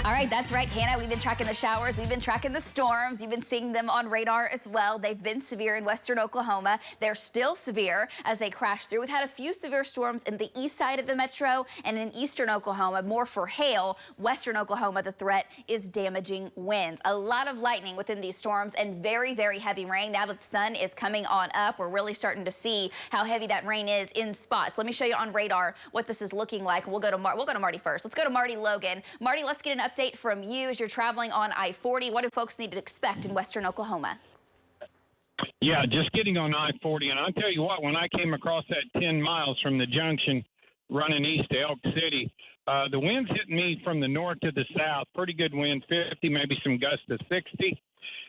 All right, that's right, Hannah. We've been tracking the showers. We've been tracking the storms. You've been seeing them on radar as well. They've been severe in western Oklahoma. They're still severe as they crash through. We've had a few severe storms in the east side of the metro and in eastern Oklahoma, more for hail. Western Oklahoma, the threat is damaging winds. A lot of lightning within these storms and very, very heavy rain. Now that the sun is coming on up, we're really starting to see how heavy that rain is in spots. Let me show you on radar what this is looking like. We'll go to Marty first. Let's go to Marty Logan. Marty, let's get an update from you as you're traveling on I-40. What do folks need to expect in western Oklahoma? Yeah, just getting on I-40. And I'll tell you what, when I came across that 10 miles from the junction running east to Elk City, the wind's hitting me from the north to the south. Pretty good wind, 50, maybe some gusts to 60.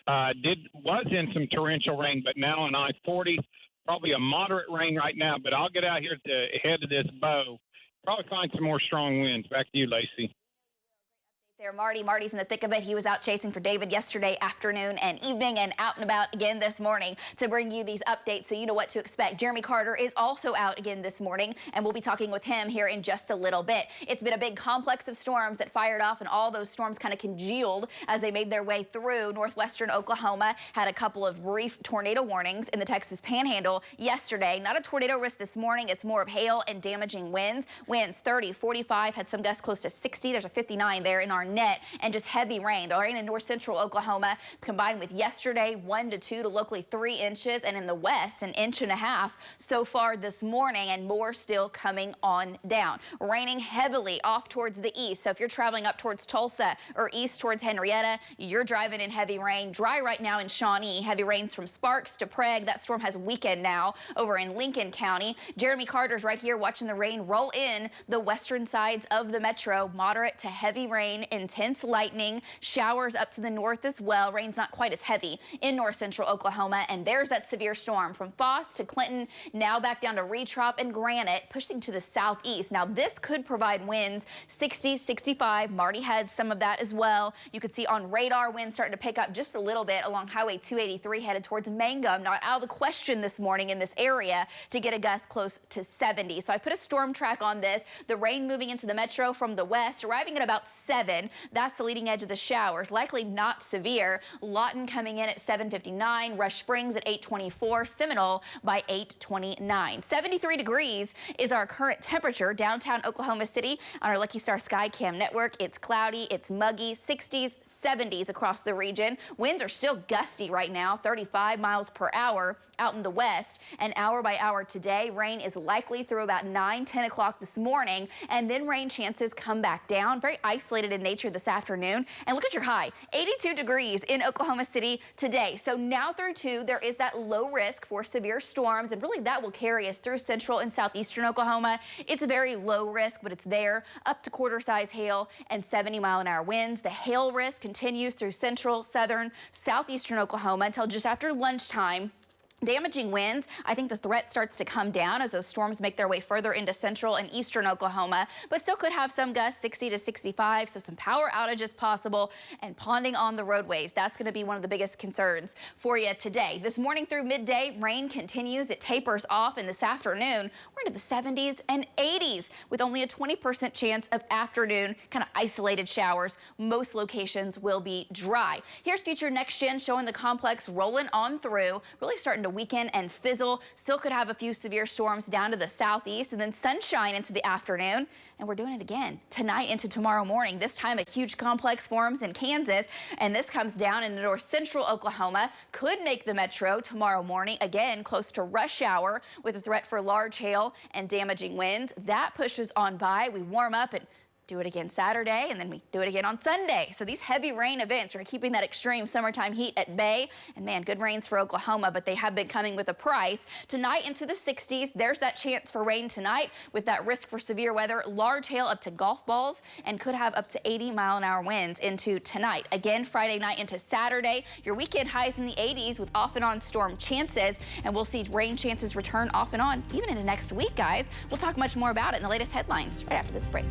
Was in some torrential rain, but now on I-40, probably a moderate rain right now. But I'll get out here at the head of this bow. Probably find some more strong winds. Back to you, Lacey. There, Marty's in the thick of it. He was out chasing for David yesterday afternoon and evening and out and about again this morning to bring you these updates so you know what to expect. Jeremy Carter is also out again this morning, and we'll be talking with him here in just a little bit. It's been a big complex of storms that fired off, and all those storms kind of congealed as they made their way through northwestern Oklahoma. Had a couple of brief tornado warnings in the Texas Panhandle yesterday. Not a tornado risk this morning. It's more of hail and damaging winds. Winds 30, 45, had some gusts close to 60. There's a 59 there in our net, and just heavy rain. The rain in north central Oklahoma combined with yesterday 1 to 2 to locally 3 inches, and in the west 1.5 inches so far this morning, and more still coming on down. Raining heavily off towards the east. So if you're traveling up towards Tulsa or east towards Henrietta, you're driving in heavy rain. Dry right now in Shawnee. Heavy rains from Sparks to Prague. That storm has weakened now over in Lincoln County. Jeremy Carter's right here watching the rain roll in the western sides of the metro. Moderate to heavy rain, intense lightning, showers up to the north as well. Rain's not quite as heavy in north central Oklahoma. And there's that severe storm from Foss to Clinton, now back down to Retrop and Granite, pushing to the southeast. Now this could provide winds 60, 65. Marty had some of that as well. You could see on radar winds starting to pick up just a little bit along Highway 283 headed towards Mangum. Not out of the question this morning in this area to get a gust close to 70. So I put a storm track on this. The rain moving into the metro from the west, arriving at about 7. That's the leading edge of the showers, likely not severe. Lawton coming in at 7:59, Rush Springs at 8:24, Seminole by 8:29. 73 degrees is our current temperature downtown Oklahoma City on our Lucky Star Sky Cam network. It's cloudy, it's muggy, 60s, 70s across the region. Winds are still gusty right now, 35 miles per hour out in the west. And hour by hour today, rain is likely through about 9, 10 o'clock this morning, and then rain chances come back down. Very isolated in nature this afternoon. And look at your high, 82 degrees in Oklahoma City today. So now through 2, there is that low risk for severe storms, and really that will carry us through central and southeastern Oklahoma. It's a very low risk, but it's there, up to quarter-size hail and 70-mile-an-hour winds. The hail risk continues through central, southern, southeastern Oklahoma until just after lunchtime. Damaging winds, I think the threat starts to come down as those storms make their way further into central and eastern Oklahoma, but still could have some gusts 60 to 65, so some power outages possible, and ponding on the roadways. That's going to be one of the biggest concerns for you today. This morning through midday, rain continues. It tapers off, and this afternoon, we're into the 70s and 80s with only a 20% chance of afternoon kind of isolated showers. Most locations will be dry. Here's Future Next Gen showing the complex rolling on through, really starting to weaken and fizzle. Still could have a few severe storms down to the southeast, and then sunshine into the afternoon. And we're doing it again tonight into tomorrow morning. This time a huge complex forms in Kansas, and this comes down into north central Oklahoma. Could make the metro tomorrow morning, again close to rush hour with a threat for large hail and damaging winds. That pushes on by. We warm up and do it again Saturday, and then we do it again on Sunday. So these heavy rain events are keeping that extreme summertime heat at bay. And man, good rains for Oklahoma, but they have been coming with a price. Tonight into the 60s, there's that chance for rain tonight with that risk for severe weather, large hail up to golf balls, and could have up to 80-mile-an-hour winds into tonight. Again, Friday night into Saturday, your weekend highs in the 80s with off and on storm chances, and we'll see rain chances return off and on even into next week, guys. We'll talk much more about it in the latest headlines right after this break.